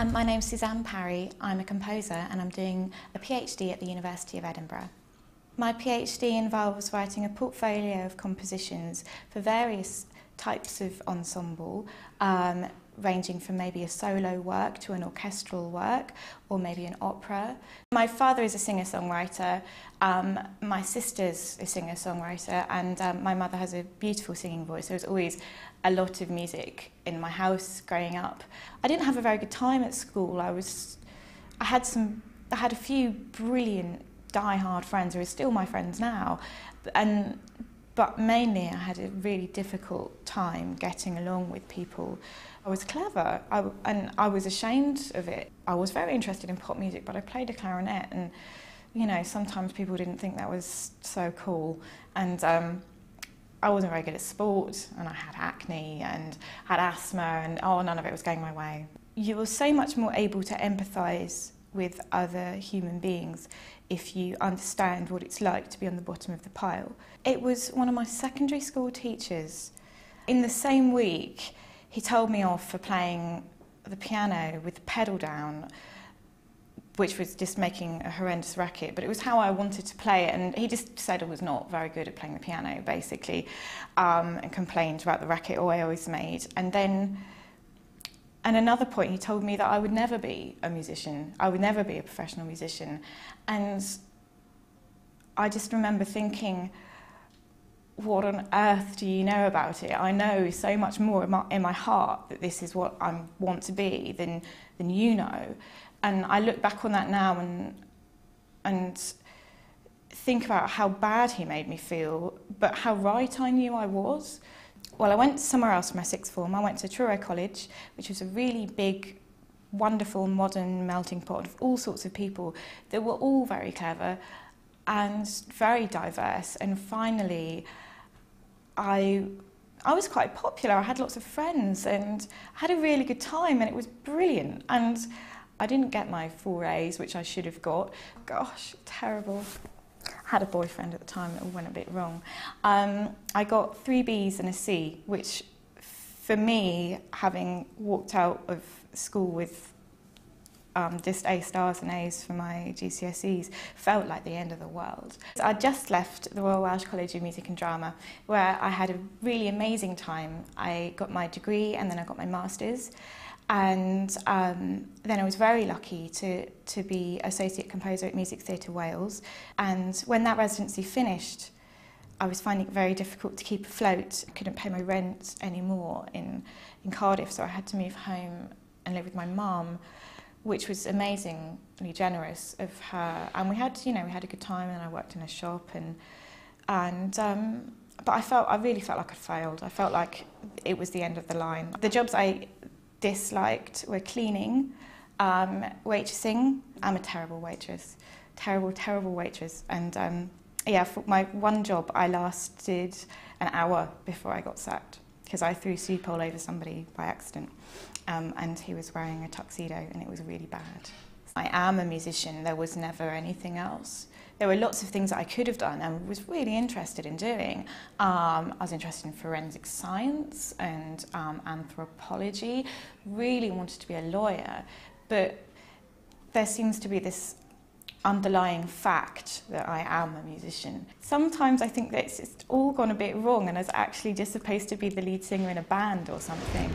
My name's Suzanne Parry. I'm a composer and I'm doing a PhD at the University of Edinburgh. My PhD involves writing a portfolio of compositions for various types of ensemble, ranging from maybe a solo work to an orchestral work or maybe an opera. My father is a singer-songwriter, my sister's a singer-songwriter, and my mother has a beautiful singing voice. There was always a lot of music in my house growing up. I didn't have a very good time at school. I had a few brilliant die-hard friends who are still my friends now, but mainly I had a really difficult time getting along with people. I was clever and I was ashamed of it. I was very interested in pop music, but I played a clarinet, and you know, sometimes people didn't think that was so cool, and I wasn't very good at sport, and I had acne and had asthma, and none of it was going my way. You were so much more able to empathise with other human beings if you understand what it's like to be on the bottom of the pile. It was one of my secondary school teachers. In the same week, he told me off for playing the piano with the pedal down, which was just making a horrendous racket, but it was how I wanted to play it, and he just said I was not very good at playing the piano, basically, and complained about the racket I always made. And another point, he told me that I would never be a musician. I would never be a professional musician. And I just remember thinking, what on earth do you know about it? I know so much more in my heart that this is what I want to be than you know. And I look back on that now and think about how bad he made me feel, but how right I knew I was. Well, I went somewhere else for my sixth form. I went to Truro College, which was a really big, wonderful, modern melting pot of all sorts of people that were all very clever and very diverse. And finally, I was quite popular. I had lots of friends and I had a really good time, and it was brilliant. And I didn't get my 4 A's, which I should have got. Gosh, terrible. I had a boyfriend at the time, it all went a bit wrong. I got 3 B's and a C, which for me, having walked out of school with just A stars and A's for my GCSEs, felt like the end of the world. I just left the Royal Welsh College of Music and Drama, where I had a really amazing time. I got my degree and then I got my master's. And then I was very lucky to be Associate Composer at Music Theatre Wales. And when that residency finished, I was finding it very difficult to keep afloat. I couldn't pay my rent anymore in Cardiff, so I had to move home and live with my mum, which was amazingly generous of her. And we had a good time, and I worked in a shop, but I really felt like I failed. I felt like it was the end of the line. The jobs I disliked were cleaning, waitressing. I'm a terrible waitress, terrible waitress. And yeah, for my one job, I lasted an hour before I got sacked because I threw soup all over somebody by accident, and he was wearing a tuxedo, and it was really bad. I am a musician. There was never anything else. There were lots of things that I could have done and was really interested in doing. I was interested in forensic science and anthropology, really wanted to be a lawyer, but there seems to be this underlying fact that I am a musician. Sometimes I think that it's all gone a bit wrong and I was actually just supposed to be the lead singer in a band or something.